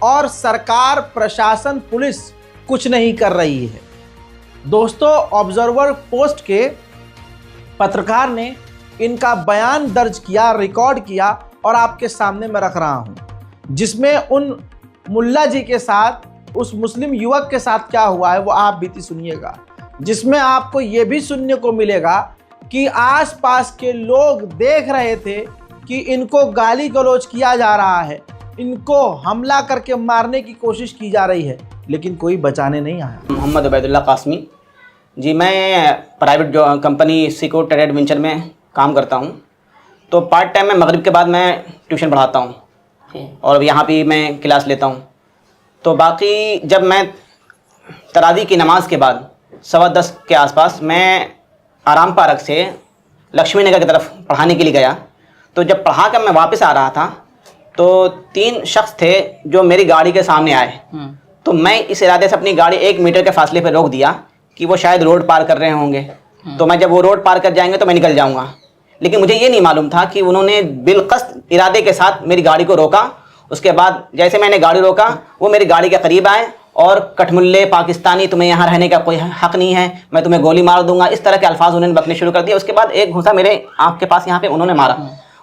और सरकार, प्रशासन, पुलिस कुछ नहीं कर रही है। दोस्तों, ऑब्जर्वर पोस्ट के पत्रकार ने इनका बयान दर्ज किया, रिकॉर्ड किया और आपके सामने मैं रख रहा हूँ, जिसमें उन मुल्ला जी के साथ, उस मुस्लिम युवक के साथ क्या हुआ है वो आप बीती सुनिएगा। जिसमें आपको ये भी सुनने को मिलेगा कि आसपास के लोग देख रहे थे कि इनको गाली गलौज किया जा रहा है, इनको हमला करके मारने की कोशिश की जा रही है, लेकिन कोई बचाने नहीं आया। मोहम्मद उबैदुल्ला कासमी जी, मैं प्राइवेट जो कंपनी सिको ट्रेड वेंचर में काम करता हूँ। तो पार्ट टाइम में मगरिब के बाद मैं ट्यूशन पढ़ाता हूँ और यहाँ पे मैं क्लास लेता हूँ। तो बाकी जब मैं तरावी की नमाज के बाद 10:15 के आसपास मैं आराम पार्क से लक्ष्मी नगर की तरफ पढ़ाने के लिए गया। तो जब पढ़ा कर मैं वापस आ रहा था तो 3 शख्स थे जो मेरी गाड़ी के सामने आए। तो मैं इस इरादे से अपनी गाड़ी 1 मीटर के फासले पर रोक दिया कि वो शायद रोड पार कर रहे होंगे। तो मैं जब वो रोड पार कर जाएंगे तो मैं निकल जाऊंगा। लेकिन मुझे ये नहीं मालूम था कि उन्होंने बिलकस्त इरादे के साथ मेरी गाड़ी को रोका। उसके बाद जैसे मैंने गाड़ी रोका, वो मेरी गाड़ी के करीब आए और कठमुल्ले पाकिस्तानी, तुम्हें यहाँ रहने का कोई हक नहीं है, मैं तुम्हें गोली मार दूंगा, इस तरह के अल्फाज उन्होंने बकने शुरू कर दिए। उसके बाद एक घूंसा मेरे आँख के पास यहाँ पे उन्होंने मारा।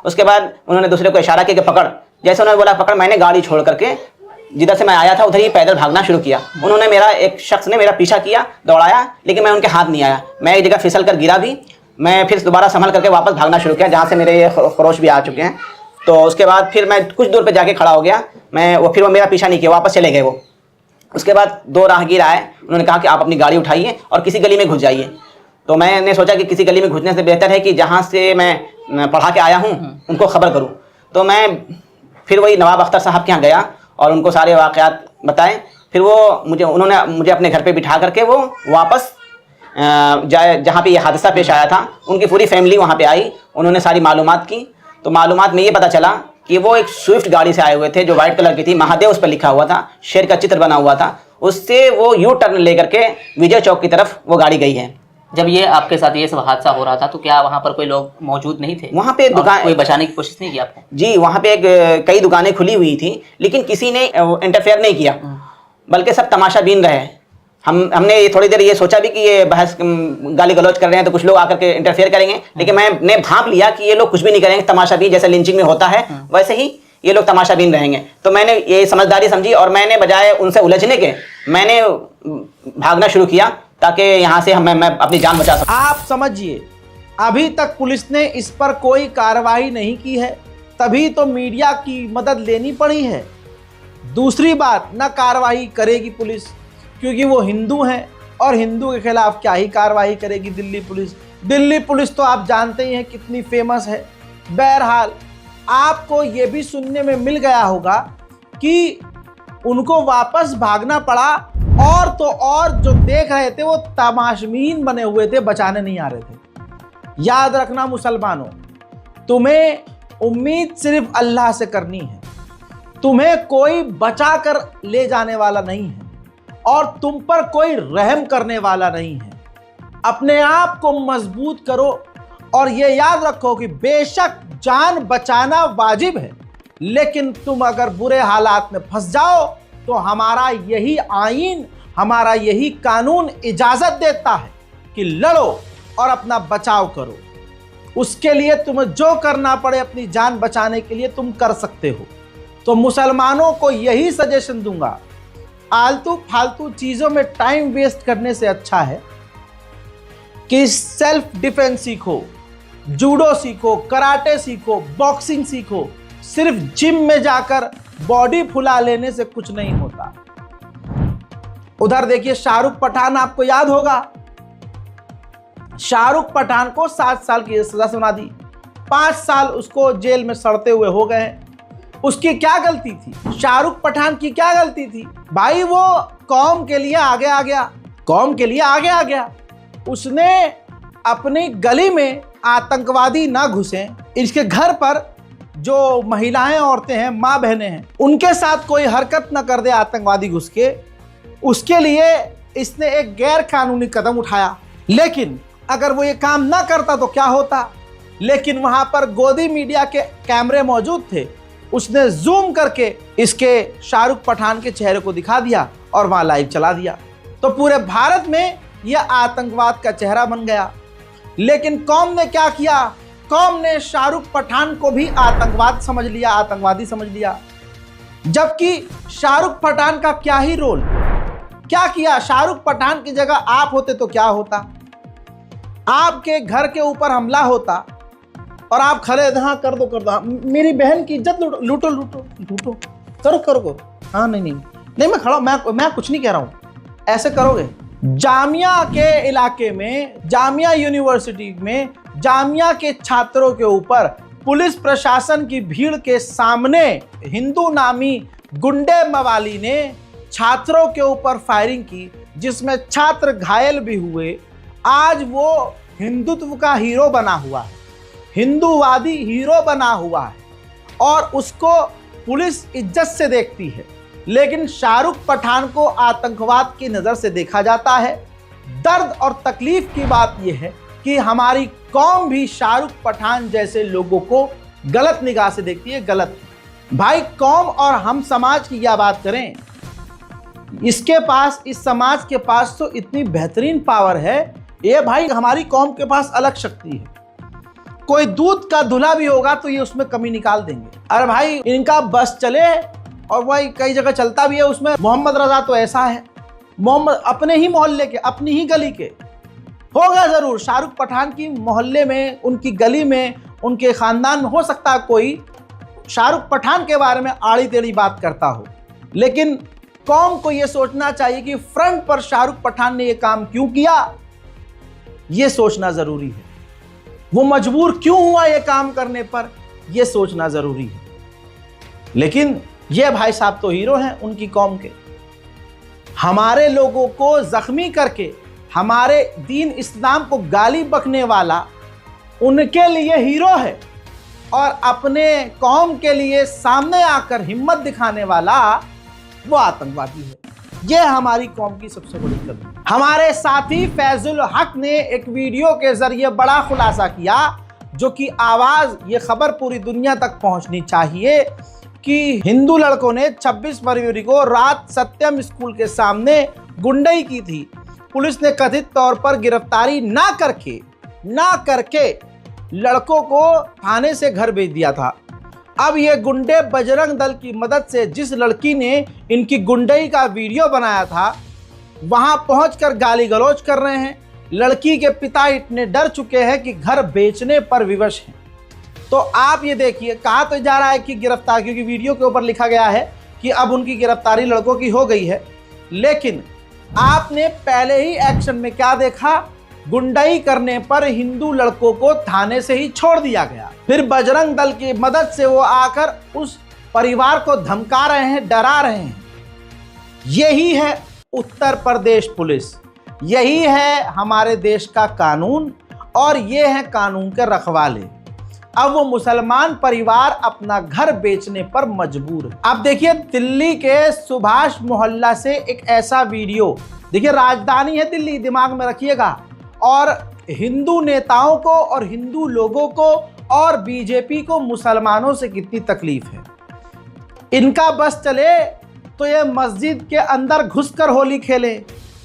उसके बाद उन्होंने दूसरे को इशारा किया कि पकड़। जैसे उन्होंने बोला पकड़, मैंने गाड़ी छोड़ करके जिधर से मैं आया था उधर ही पैदल भागना शुरू किया। उन्होंने एक शख्स ने मेरा पीछा किया, दौड़ाया, लेकिन मैं उनके हाथ नहीं आया। मैं एक जगह फिसल कर गिरा भी। मैं फिर दोबारा संभल करके वापस भागना शुरू किया, जहाँ से मेरे ये खरोश भी आ चुके हैं। तो उसके बाद फिर मैं कुछ दूर पे जाके खड़ा हो गया। फिर वो मेरा पीछा नहीं किया, वापस चले गए वो। उसके बाद 2 राहगीर आए, उन्होंने कहा कि आप अपनी गाड़ी उठाइए और किसी गली में घुस जाइए। तो मैंने सोचा कि किसी गली में घुसने से बेहतर है कि जहाँ से मैं पढ़ा के आया हूँ उनको खबर करूँ। तो मैं फिर वही नवाब अख्तर साहब के यहाँ गया और उनको सारे वाक़यात बताए। फिर उन्होंने मुझे अपने घर पे बिठा करके वो वापस जहाँ पे ये हादसा पेश आया था, उनकी पूरी फैमिली वहाँ पे आई। उन्होंने सारी मालूमात की। तो मालूमात में ये पता चला कि वो एक स्विफ्ट गाड़ी से आए हुए थे जो वाइट कलर की थी, महादेव उस पर लिखा हुआ था, शेर का चित्र बना हुआ था। उससे वो यू टर्न लेकर के विजय चौक की तरफ वो गाड़ी गई है। जब ये आपके साथ ये सब हादसा हो रहा था तो क्या वहाँ पर कोई लोग मौजूद नहीं थे? वहाँ पे दुकान, कोई बचाने की कोशिश नहीं की आपको? जी, वहाँ पे कई दुकानें खुली हुई थी, लेकिन किसी ने इंटरफेयर नहीं किया, बल्कि सब तमाशा बीन रहे। हमने थोड़ी देर ये सोचा भी कि ये बहस गाली गलौज कर रहे हैं तो कुछ लोग आकर के इंटरफेयर करेंगे, लेकिन मैंने भांप लिया कि ये लोग कुछ भी नहीं करेंगे, तमाशाबीन जैसे लिंचिंग में होता है वैसे ही ये लोग तमाशाबीन रहेंगे। तो मैंने ये समझदारी समझी और मैंने बजाय उनसे उलझने के मैंने भागना शुरू किया ताकि यहाँ से मैं अपनी जान बचा सकूं। आप समझिए, अभी तक पुलिस ने इस पर कोई कार्रवाई नहीं की है, तभी तो मीडिया की मदद लेनी पड़ी है। दूसरी बात, न कार्रवाई करेगी पुलिस क्योंकि वो हिंदू हैं और हिंदू के खिलाफ क्या ही कार्रवाई करेगी दिल्ली पुलिस। दिल्ली पुलिस तो आप जानते ही हैं कितनी फेमस है। बहरहाल आपको ये भी सुनने में मिल गया होगा कि उनको वापस भागना पड़ा, और तो और जो देख रहे थे वो तमाशबीन बने हुए थे, बचाने नहीं आ रहे थे। याद रखना मुसलमानों, तुम्हें उम्मीद सिर्फ अल्लाह से करनी है, तुम्हें कोई बचा कर ले जाने वाला नहीं है और तुम पर कोई रहम करने वाला नहीं है। अपने आप को मजबूत करो और ये याद रखो कि बेशक जान बचाना वाजिब है, लेकिन तुम अगर बुरे हालात में फंस जाओ तो हमारा यही आईन, हमारा यही कानून इजाज़त देता है कि लड़ो और अपना बचाव करो। उसके लिए तुम्हें जो करना पड़े अपनी जान बचाने के लिए तुम कर सकते हो। तो मुसलमानों को यही सजेशन दूंगा, आलतू फालतू चीज़ों में टाइम वेस्ट करने से अच्छा है कि सेल्फ डिफेंस सीखो, जूडो सीखो, कराटे सीखो, बॉक्सिंग सीखो। सिर्फ जिम में जाकर बॉडी फुला लेने से कुछ नहीं होता। उधर देखिए शाहरुख पठान, आपको याद होगा, शाहरुख पठान को 7 साल की सजा सुना दी, 5 साल उसको जेल में सड़ते हुए हो गए। उसकी क्या गलती थी? शाहरुख पठान की क्या गलती थी? भाई वो कौम के लिए आगे आ गया, कौम के लिए आगे आ गया। उसने अपनी गली में आतंकवादी ना घुसे, इसके घर पर जो महिलाएं औरतें हैं, माँ बहनें हैं, उनके साथ कोई हरकत ना कर दे आतंकवादी घुस के, उसके लिए इसने एक गैर कानूनी कदम उठाया। लेकिन अगर वो ये काम ना करता तो क्या होता? लेकिन वहां पर गोदी मीडिया के कैमरे मौजूद थे, उसने जूम करके इसके शाहरुख पठान के चेहरे को दिखा दिया और वहां लाइव चला दिया। तो पूरे भारत में यह आतंकवाद का चेहरा बन गया। लेकिन कौम ने क्या किया? कौम ने शाहरुख पठान को भी आतंकवाद समझ लिया, आतंकवादी समझ लिया। जबकि शाहरुख पठान का क्या ही रोल, क्या किया? शाहरुख पठान की जगह आप होते तो क्या होता? आपके घर के ऊपर हमला होता और आप खड़े, हाँ कर दो कर दो, मेरी बहन की इज्जत लूटो लूटो लूटो लूटो, करो करो करो, हाँ नहीं मैं खड़ा हूँ, मैं कुछ नहीं कह रहा हूँ, ऐसे करोगे? जामिया के इलाके में, जामिया यूनिवर्सिटी में, जामिया के छात्रों के ऊपर पुलिस प्रशासन की भीड़ के सामने हिंदू नामी गुंडे मवाली ने छात्रों के ऊपर फायरिंग की, जिसमें छात्र घायल भी हुए। आज वो हिंदुत्व का हीरो बना हुआ है, हिंदूवादी हीरो बना हुआ है और उसको पुलिस इज्जत से देखती है। लेकिन शाहरुख पठान को आतंकवाद की नज़र से देखा जाता है। दर्द और तकलीफ की बात यह है कि हमारी कौम भी शाहरुख पठान जैसे लोगों को गलत निगाह से देखती है। गलत भाई, कौम और हम समाज की क्या बात करें, इसके पास, इस समाज के पास तो इतनी बेहतरीन पावर है। ये भाई हमारी कौम के पास अलग शक्ति है। कोई दूध का धुला भी होगा तो ये उसमें कमी निकाल देंगे। अरे भाई इनका बस चले, और वही कई जगह चलता भी है, उसमें मोहम्मद रजा तो ऐसा है, मोहम्मद अपने ही मोहल्ले के, अपनी ही गली के होगा जरूर। शाहरुख पठान की मोहल्ले में, उनकी गली में, उनके खानदान में हो सकता है कोई शाहरुख पठान के बारे में आड़ी टेढ़ी बात करता हो, लेकिन कौम को यह सोचना चाहिए कि फ्रंट पर शाहरुख पठान ने यह काम क्यों किया, यह सोचना जरूरी है। वो मजबूर क्यों हुआ यह काम करने पर, यह सोचना जरूरी है। लेकिन ये भाई साहब तो हीरो हैं उनकी कौम के। हमारे लोगों को जख्मी करके, हमारे दीन इस्लाम को गाली बकने वाला उनके लिए हीरो है, और अपने कौम के लिए सामने आकर हिम्मत दिखाने वाला वो आतंकवादी है। यह हमारी कौम की सबसे बड़ी कमी। हमारे साथी फैजुल हक ने एक वीडियो के जरिए बड़ा खुलासा किया, जो कि आवाज़, ये खबर पूरी दुनिया तक पहुंचनी चाहिए कि हिंदू लड़कों ने 26 फरवरी को रात सत्यम स्कूल के सामने गुंडई की थी। पुलिस ने कथित तौर पर गिरफ्तारी ना करके लड़कों को थाने से घर भेज दिया था। अब ये गुंडे बजरंग दल की मदद से जिस लड़की ने इनकी गुंडई का वीडियो बनाया था वहां पहुंचकर गाली गलौज कर रहे हैं। लड़की के पिता इतने डर चुके हैं कि घर बेचने पर विवश हैं। तो आप ये देखिए, कहा तो जा रहा है कि गिरफ्तार, क्योंकि वीडियो के ऊपर लिखा गया है कि अब उनकी गिरफ्तारी लड़कों की हो गई है, लेकिन आपने पहले ही एक्शन में क्या देखा, गुंडई करने पर हिंदू लड़कों को थाने से ही छोड़ दिया गया। फिर बजरंग दल की मदद से वो आकर उस परिवार को धमका रहे हैं, डरा रहे हैं। यही है उत्तर प्रदेश पुलिस, यही है हमारे देश का कानून, और ये है कानून के रखवाले। अब वो मुसलमान परिवार अपना घर बेचने पर मजबूर है। अब देखिए, दिल्ली के सुभाष मोहल्ला से एक ऐसा वीडियो, देखिए राजधानी है दिल्ली, दिमाग में रखिएगा, और हिंदू नेताओं को और हिंदू लोगों को और बीजेपी को मुसलमानों से कितनी तकलीफ है। इनका बस चले तो ये मस्जिद के अंदर घुसकर होली खेलें,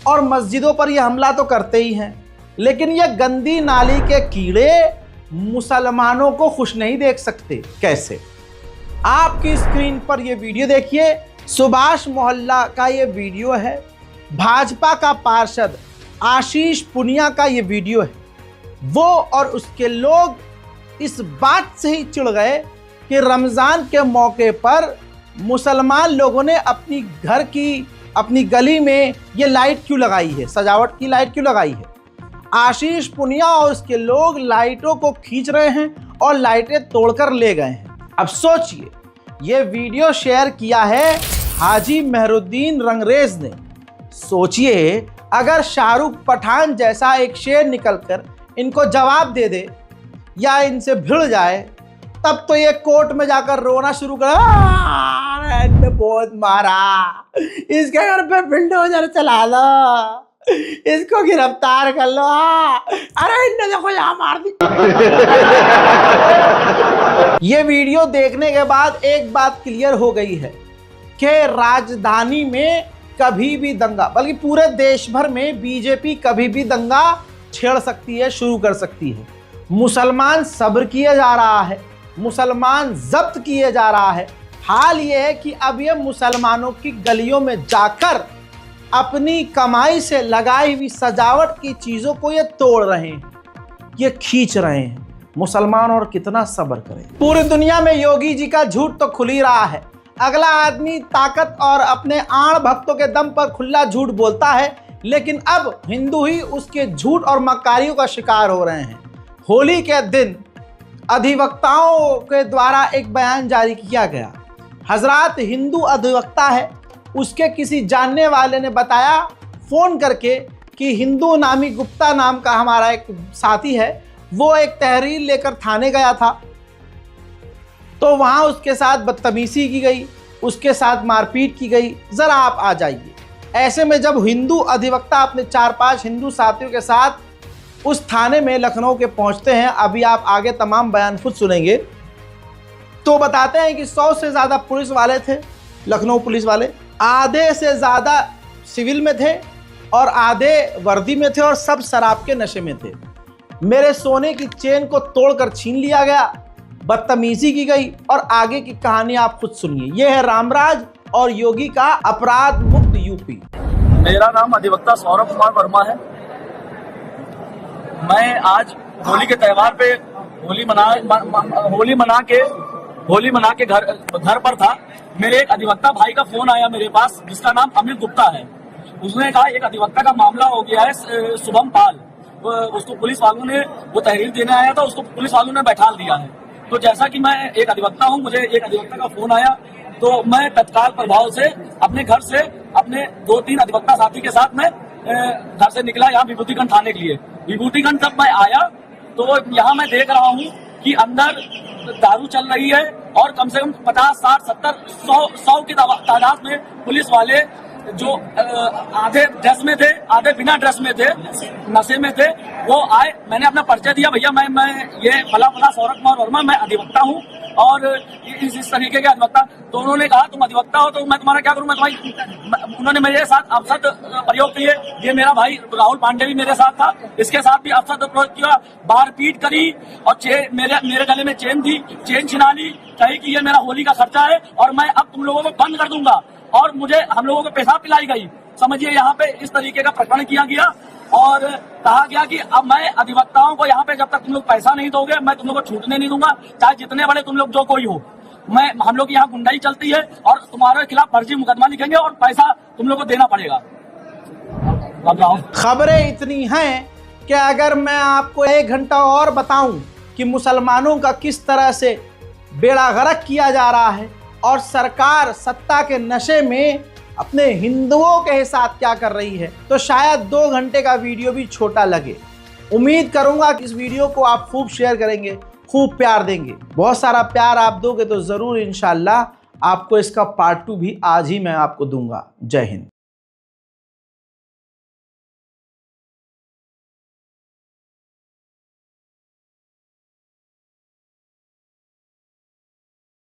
और मस्जिदों पर ये हमला तो करते ही हैं, लेकिन ये गंदी नाली के कीड़े मुसलमानों को खुश नहीं देख सकते। कैसे? आपकी स्क्रीन पर ये वीडियो देखिए, सुभाष मोहल्ला का ये वीडियो है, भाजपा का पार्षद आशीष पुनिया का ये वीडियो है। वो और उसके लोग इस बात से ही चिढ़ गए कि रमज़ान के मौके पर मुसलमान लोगों ने अपनी घर की, अपनी गली में ये लाइट क्यों लगाई है, सजावट की लाइट क्यों लगाई है। आशीष पुनिया और उसके लोग लाइटों को खींच रहे हैं और लाइटें तोड़कर ले गए हैं। अब सोचिए, ये वीडियो शेयर किया है हाजी मेहरुद्दीन रंगरेज ने। सोचिए, अगर शाहरुख पठान जैसा एक शेर निकलकर इनको जवाब दे दे या इनसे भिड़ जाए, तब तो ये कोर्ट में जाकर रोना शुरू कर, ने बहुत मारा, इसके घर पे बिल्डोजर चला लो, इसको गिरफ्तार कर लो, अरे इनने देखो यहाँ मार दी। ये वीडियो देखने के बाद एक बात क्लियर हो गई है कि राजधानी में कभी भी दंगा, बल्कि पूरे देश भर में बीजेपी कभी भी दंगा छेड़ सकती है, शुरू कर सकती है। मुसलमान सब्र किए जा रहा है, मुसलमान जब्त किए जा रहा है। हाल ये है कि अब ये मुसलमानों की गलियों में जाकर अपनी कमाई से लगाई हुई सजावट की चीज़ों को ये तोड़ रहे हैं, ये खींच रहे हैं। मुसलमान और कितना सब्र करें। पूरी दुनिया में योगी जी का झूठ तो खुल ही रहा है। अगला आदमी ताकत और अपने आड़ भक्तों के दम पर खुला झूठ बोलता है, लेकिन अब हिंदू ही उसके झूठ और मक्कारियों का शिकार हो रहे हैं। होली के दिन अधिवक्ताओं के द्वारा एक बयान जारी किया गया। हजरात हिंदू अधिवक्ता है, उसके किसी जानने वाले ने बताया फ़ोन करके कि हिंदू नामी गुप्ता नाम का हमारा एक साथी है, वो एक तहरीर लेकर थाने गया था, तो वहाँ उसके साथ बदतमीज़ी की गई, उसके साथ मारपीट की गई। ज़रा आप आ जाइए। ऐसे में जब हिंदू अधिवक्ता अपने 4-5 हिंदू साथियों के साथ उस थाने में लखनऊ के पहुँचते हैं, अभी आप आगे तमाम बयान खुद सुनेंगे, तो बताते हैं कि 100 से ज़्यादा पुलिस वाले थे, लखनऊ पुलिस वाले। आधे से ज़्यादा सिविल में थे और आधे वर्दी में थे, और सब शराब के नशे में थे। मेरे सोने की चेन को तोड़कर छीन लिया गया, बदतमीजी की गई, और आगे की कहानी आप खुद सुनिए। यह है रामराज और योगी का अपराध मुक्त यूपी। मेरा नाम अधिवक्ता सौरभ कुमार वर्मा है। मैं आज होली के त्यौहार पे होली मना के घर पर था। मेरे एक अधिवक्ता भाई का फोन आया मेरे पास, जिसका नाम अमित गुप्ता है। उसने कहा एक अधिवक्ता का मामला हो गया है, शुभम पाल, उसको पुलिस वालों ने, वो तहरीर देने आया था, उसको पुलिस वालों ने बैठाल दिया है। तो जैसा कि मैं एक अधिवक्ता हूं, मुझे एक अधिवक्ता का फोन आया, तो मैं तत्काल प्रभाव से अपने घर से अपने 2-3 अधिवक्ता साथी के साथ में घर से निकला यहाँ विभूतिगंज थाने के लिए। विभूतिगंज जब मैं आया तो यहाँ मैं देख रहा हूँ कि अंदर दारू चल रही है, और कम से कम 50, 60, 70, 100 की तादाद में पुलिस वाले जो आधे ड्रेस में थे, आधे बिना ड्रेस में थे, नशे में थे, वो आए। मैंने अपना परिचय दिया, भैया मैं ये फला सौरभ कुमार वर्मा, मैं अधिवक्ता हूँ और इस तरीके के अधिवक्ता। तो उन्होंने कहा तुम अधिवक्ता हो तो मैं तुम्हारा क्या करूँ, मैं तुम्हारी। उन्होंने मेरे साथ अपशब्द प्रयोग किए। ये मेरा भाई राहुल पांडे भी मेरे साथ था, इसके साथ भी अपशब्द प्रयोग किया, मारपीट करी और मेरे गले में चेन थी, चेन छिना ली, कही कि ये मेरा होली का खर्चा है और मैं अब तुम लोगों को बंद कर दूंगा। और मुझे हम लोगों को पेशाब पिलाई गई, समझिए यहाँ पे इस तरीके का प्रकरण किया गया और कहा गया कि अब मैं अधिवक्ताओं को यहाँ पे जब तक तुम लोग पैसा नहीं दोगे मैं तुम लोग को छूटने नहीं दूंगा, चाहे जितने बड़े तुम लोग जो कोई हो। हम लोग यहाँ गुंडाई चलती है और तुम्हारे खिलाफ फर्जी मुकदमा लिखेंगे और पैसा तुम लोग को देना पड़ेगा। खबरें इतनी हैं कि अगर मैं आपको 1 घंटा और बताऊं कि मुसलमानों का किस तरह से बेड़ा गर्क किया जा रहा है और सरकार सत्ता के नशे में अपने हिंदुओं के साथ क्या कर रही है, तो शायद 2 घंटे का वीडियो भी छोटा लगे। उम्मीद करूंगा कि इस वीडियो को आप खूब शेयर करेंगे, खूब प्यार देंगे। बहुत सारा प्यार आप दोगे तो ज़रूर इंशाल्लाह आपको इसका पार्ट 2 भी आज ही मैं आपको दूंगा। जय हिंद।